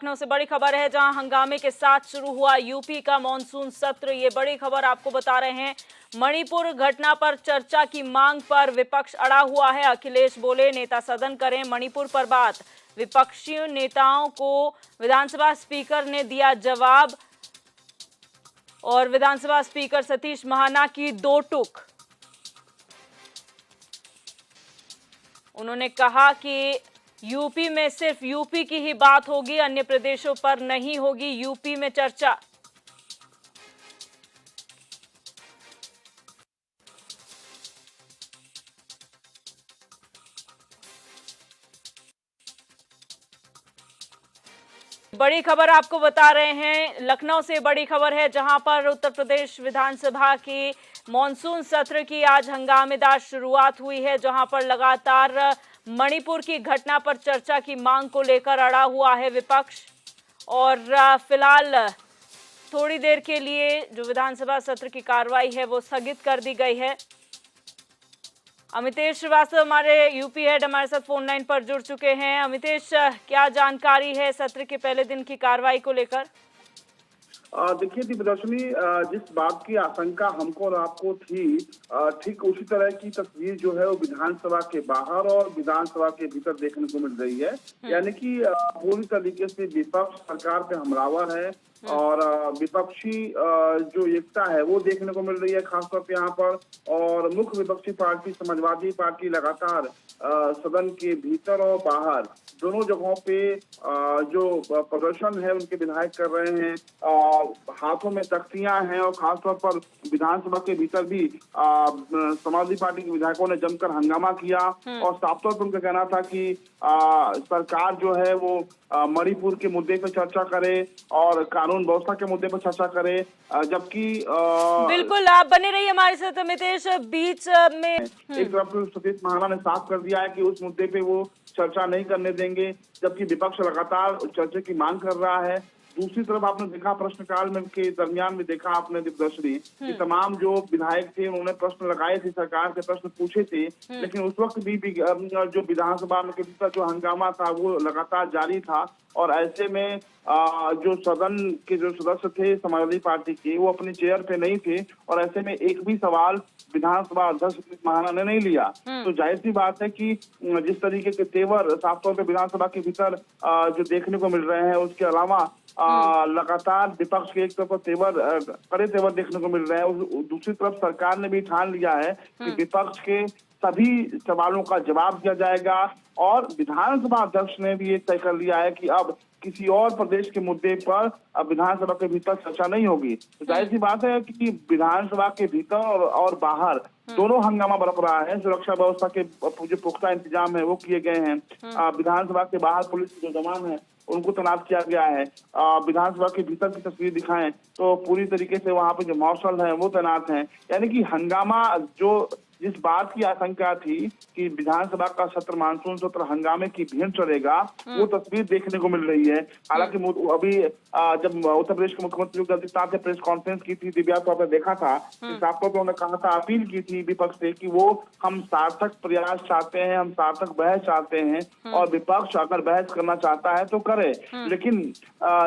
लखनऊ से बड़ी खबर है, जहां हंगामे के साथ शुरू हुआ यूपी का मॉनसून सत्र। ये बड़ी खबर आपको बता रहे हैं। मणिपुर घटना पर चर्चा की मांग पर विपक्ष अड़ा हुआ है। अखिलेश बोले, नेता सदन करें मणिपुर पर बात। विपक्षी नेताओं को विधानसभा स्पीकर ने दिया जवाब और विधानसभा स्पीकर सतीश महाना की दो टूक। उन्होंने कहा कि यूपी में सिर्फ यूपी की ही बात होगी, अन्य प्रदेशों पर नहीं होगी यूपी में चर्चा। बड़ी खबर आपको बता रहे हैं, लखनऊ से बड़ी खबर है, जहां पर उत्तर प्रदेश विधानसभा की मॉनसून सत्र की आज हंगामेदार शुरुआत हुई है, जहां पर लगातार मणिपुर की घटना पर चर्चा की मांग को लेकर अड़ा हुआ है विपक्ष। और फिलहाल थोड़ी देर के लिए जो विधानसभा सत्र की कार्रवाई है वो स्थगित कर दी गई है। अमितेश श्रीवास्तव हमारे यूपी हेड हमारे साथ फोन लाइन पर जुड़ चुके हैं। अमितेश, क्या जानकारी है सत्र के पहले दिन की कार्रवाई को लेकर? देखिए दिव्यदर्शनी, जिस बात की आशंका हमको और आपको थी, ठीक उसी तरह की तस्वीर जो है वो विधानसभा के बाहर और विधानसभा के भीतर देखने को मिल रही है। यानी कि पूरी तरीके से विपक्ष सरकार पे हमलावर है और विपक्षी जो एकता है वो देखने को मिल रही है खासतौर पे यहाँ पर। और मुख्य विपक्षी पार्टी समाजवादी पार्टी लगातार सदन के भीतर और बाहर दोनों जगहों पे जो प्रदर्शन है उनके विधायक कर रहे हैं। हाथों में तख्तियां हैं और खासतौर पर विधानसभा के भीतर भी समाजवादी पार्टी के विधायकों ने जमकर हंगामा किया और साफ तौर पर उनका कहना था कि सरकार जो है वो मणिपुर के मुद्दे पर चर्चा करे और कानून व्यवस्था के मुद्दे पर चर्चा करे। जबकि बिल्कुल, आप बने रहिए हमारे साथ अमितेश। बीच में एक तरफ सतीश महाना ने साफ कर दिया है कि उस मुद्दे पे वो चर्चा नहीं करने देंगे, जबकि विपक्ष लगातार चर्चा की मांग कर रहा है। दूसरी तरफ आपने देखा प्रश्नकाल में के दरमियान में देखा आपने दिव्यदर्शनी कि तमाम जो विधायक थे उन्होंने प्रश्न लगाए थे, सरकार से प्रश्न पूछे थे, लेकिन उस वक्त भी जो विधानसभा में के भीतर जो हंगामा था वो लगातार जारी था। और ऐसे में जो सदन के जो सदस्य थे समाजवादी पार्टी के, वो अपनी चेयर पे नहीं थे और ऐसे में एक भी सवाल विधानसभा अध्यक्ष महाना ने नहीं लिया। तो जाहिर सी बात है कि जिस तरीके के तेवर साफ तौर पर विधानसभा के भीतर जो देखने को मिल रहे हैं, उसके अलावा लगातार विपक्ष के एक तरफ तेवर कड़े तेवर देखने को मिल रहे हैं। दूसरी तरफ सरकार ने भी ठान लिया है कि विपक्ष के सभी सवालों का जवाब दिया जाएगा और विधानसभा अध्यक्ष ने भी ये तय कर लिया है कि अब किसी और प्रदेश के मुद्दे पर अब विधानसभा के भीतर चर्चा नहीं होगी। तो जाहिर सी बात है कि विधानसभा के भीतर और बाहर दोनों हंगामा बरप रहा है। सुरक्षा व्यवस्था के जो पुख्ता इंतजाम है वो किए गए हैं। विधानसभा के बाहर पुलिस के जो जवान है उनको तैनात किया गया है। विधानसभा के भीतर की तस्वीर दिखाएं तो पूरी तरीके से वहां पे जो मार्शल है वो तैनात हैं। यानी कि हंगामा, जो जिस बात की आशंका थी कि विधानसभा का सत्र मानसून सत्र हंगामे की भेंट चढ़ेगा, वो तस्वीर देखने को मिल रही है। हालांकि अभी जब उत्तर प्रदेश के मुख्यमंत्री योगी आदित्यनाथ ने प्रेस कॉन्फ्रेंस की थी, दिव्या तो आपने देखा था, साफ तौर पर उन्होंने कहा था, अपील की थी विपक्ष से कि वो हम सार्थक प्रयास चाहते हैं, हम सार्थक बहस चाहते हैं और विपक्ष अगर बहस करना चाहता है तो करे। लेकिन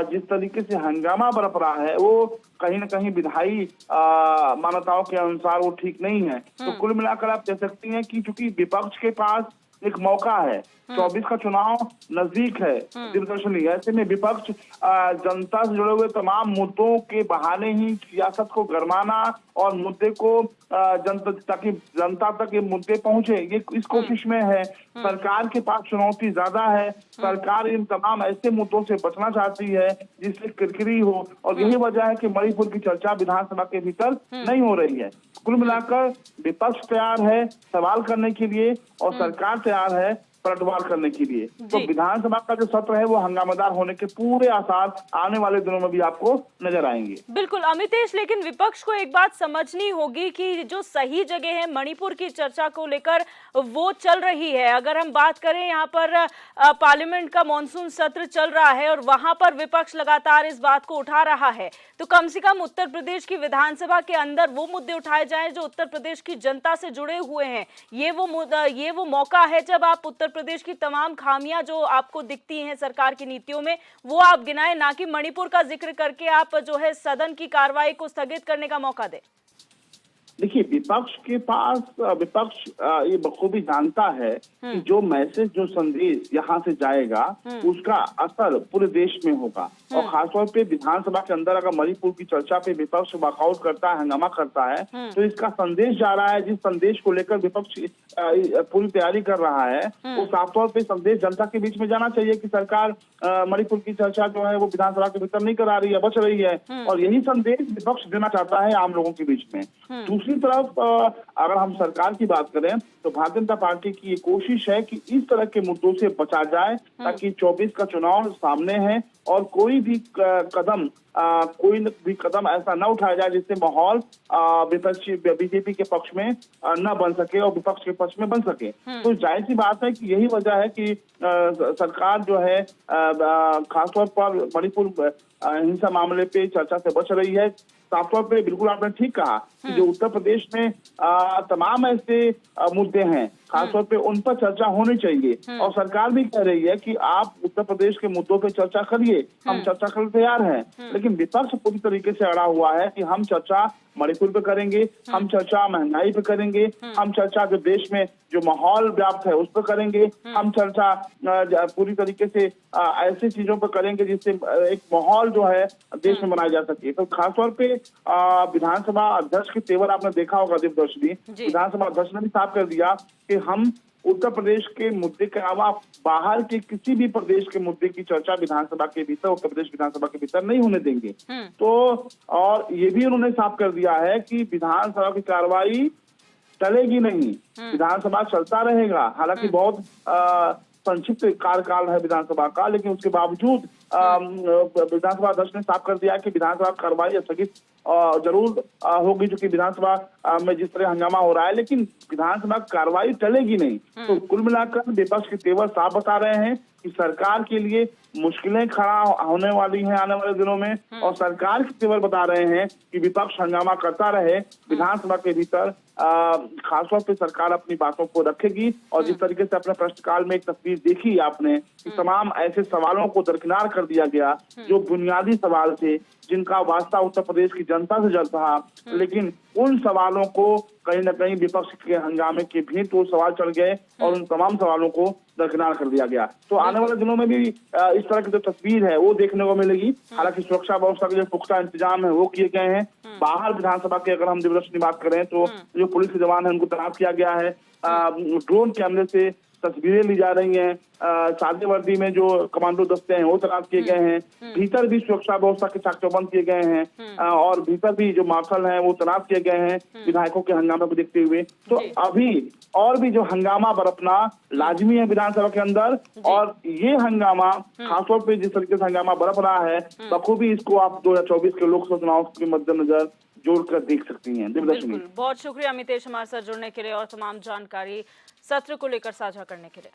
जिस तरीके से हंगामा बरप रहा है वो कहीं न कहीं विधायी मान्यताओं के अनुसार वो ठीक नहीं है। तो कुल मिलाकर आप कह सकती हैं कि चूंकि विपक्ष के पास एक मौका है, 24 का चुनाव नजदीक है दिव्यदर्शनी, ऐसे में विपक्ष जनता से जुड़े हुए तमाम मुद्दों के बहाने ही सियासत को गरमाना और मुद्दे को ताकि जनता तक ये मुद्दे पहुंचे, ये इस कोशिश में है। सरकार के पास चुनौती ज्यादा है, सरकार इन तमाम ऐसे मुद्दों से बचना चाहती है जिससे किरकिरी हो और यही वजह है कि मणिपुर की चर्चा विधानसभा के भीतर नहीं हो रही है। कुल मिलाकर विपक्ष तैयार है सवाल करने के लिए और सरकार तैयार है पलटवार करने के लिए। तो विधानसभा का जो सत्र है वो हंगामेदार होने के पूरे आसार आने वाले दिनों में भी आपको नजर आएंगे। बिल्कुल अमितेश, लेकिन विपक्ष को एक बात समझनी होगी कि जो सही जगह है मणिपुर की चर्चा को लेकर वो चल रही है। अगर हम बात करें, यहाँ पर पार्लियामेंट का मॉनसून सत्र चल रहा है और वहां पर विपक्ष लगातार इस बात को उठा रहा है, तो कम से कम उत्तर प्रदेश की विधानसभा के अंदर वो मुद्दे उठाए जाएं जो उत्तर प्रदेश की जनता से जुड़े हुए हैं। ये वो मौका है जब आप उत्तर प्रदेश की तमाम खामियां जो आपको दिखती हैं सरकार की नीतियों में, वो आप गिनाएं, ना कि मणिपुर का जिक्र करके आप जो है सदन की कार्रवाई को स्थगित करने का मौका दें। देखिए, विपक्ष के पास विपक्ष ये बखूबी जानता है कि जो मैसेज, जो संदेश यहाँ से जाएगा उसका असर पूरे देश में होगा। और खासतौर पे विधानसभा के अंदर अगर मणिपुर की चर्चा पे विपक्ष वॉकआउट करता है, हंगामा करता है, तो इसका संदेश जा रहा है। जिस संदेश को लेकर विपक्ष पूरी तैयारी कर रहा है, वो साफ तौर पे संदेश जनता के बीच में जाना चाहिए कि सरकार मणिपुर की चर्चा जो है वो विधानसभा के भीतर नहीं करा रही है, बच रही है। और यही संदेश विपक्ष देना चाहता है आम लोगों के बीच में। दूसरी तरफ अगर हम सरकार की बात करें तो भारतीय जनता पार्टी की ये कोशिश है कि इस तरह के मुद्दों से बचा जाए, ताकि 24 का चुनाव सामने है और कोई भी कदम ऐसा न उठाया जाए जिससे माहौल विपक्षी बीजेपी के पक्ष में न बन सके और विपक्ष के पक्ष में बन सके। तो जाहिर सी बात है कि यही वजह है कि सरकार जो है खासतौर पर मणिपुर हिंसा मामले पे चर्चा से बच रही है। साफ तौर पे बिल्कुल आपने ठीक कहा कि जो उत्तर प्रदेश में तमाम ऐसे मुद्दे हैं, खासतौर पे उन पर चर्चा होनी चाहिए। और सरकार भी कह रही है कि आप उत्तर प्रदेश के मुद्दों पे चर्चा करिए, हम चर्चा करने तैयार हैं। लेकिन विपक्ष पूरी तरीके से अड़ा हुआ है कि हम चर्चा मणिपुर पे करेंगे, हम चर्चा महंगाई पे करेंगे, हम चर्चा जो देश में जो माहौल व्याप्त है उस पर करेंगे, हम चर्चा पूरी तरीके से ऐसी चीजों पर करेंगे जिससे एक माहौल जो है देश में बनाया जा सके। तो खासतौर पे विधानसभा अध्यक्ष के तेवर आपने देखा होगा दिव्यदर्शनी, विधानसभा अध्यक्ष ने भी साफ कर दिया कि हम उत्तर प्रदेश के मुद्दे के अलावा बाहर के किसी भी प्रदेश के मुद्दे की चर्चा विधानसभा के भीतर, उत्तर प्रदेश विधानसभा के भीतर नहीं होने देंगे। तो और ये भी उन्होंने साफ कर दिया है कि विधानसभा की कार्रवाई टलेगी नहीं, विधानसभा चलता रहेगा। हालांकि बहुत संक्षिप्त कार्यकाल है विधानसभा का, लेकिन उसके बावजूद विधानसभा अध्यक्ष ने साफ कर दिया कि विधानसभा कार्रवाई स्थगित जरूर होगी, जो कि विधानसभा में जिस तरह हंगामा हो रहा है, लेकिन विधानसभा कार्रवाई टलेगी नहीं। तो कुल मिलाकर विपक्ष के तेवर साफ बता रहे हैं कि सरकार के लिए मुश्किलें खड़ा होने वाली हैं आने वाले दिनों में, और सरकार के तेवर बता रहे हैं कि विपक्ष हंगामा करता रहे विधानसभा के भीतर। खासतौर पे सरकार अपनी बातों को रखेगी। और जिस तरीके से अपने प्रश्नकाल में एक तस्वीर देखी आपने कि तमाम ऐसे सवालों को दरकिनार कर दिया गया जो बुनियादी सवाल थे, जिनका वास्ता उत्तर प्रदेश की जनता से जड़ था, लेकिन उन सवालों को कहीं न कहीं विपक्ष के हंगामे के भी तो सवाल चढ़ गए और उन तमाम सवालों को दरकिनार कर दिया गया। तो आने वाले दिनों में भी इस तरह की जो तस्वीर है वो देखने को मिलेगी। हालांकि सुरक्षा व्यवस्था के जो पुख्ता इंतजाम है वो किए गए हैं। बाहर विधानसभा की अगर हम दिवस बात करें तो जो पुलिस के जवान है उनको तैनात किया गया है। ड्रोन कैमरे से तस्वीरें ली जा रही हैं। सादे वर्दी में जो कमांडो दस्ते हैं वो तैनात किए गए हैं। भीतर भी सुरक्षा व्यवस्था के चाक चौबंद किए गए हैं और भीतर भी जो मार्शल हैं वो तैनात किए गए हैं विधायकों के हंगामे को देखते हुए। तो अभी और भी जो हंगामा बरतना लाजमी है विधानसभा के अंदर, और ये हंगामा खासतौर पे जिस तरीके से हंगामा बरप रहा है बखूबी इसको आप 2024 के लोकसभा चुनाव के मद्देनजर जोड़कर देख सकती हैं। दिव्यदर्शनी, बहुत शुक्रिया अमितेश हमारे साथ जुड़ने के लिए और तमाम जानकारी सत्र को लेकर साझा करने के लिए।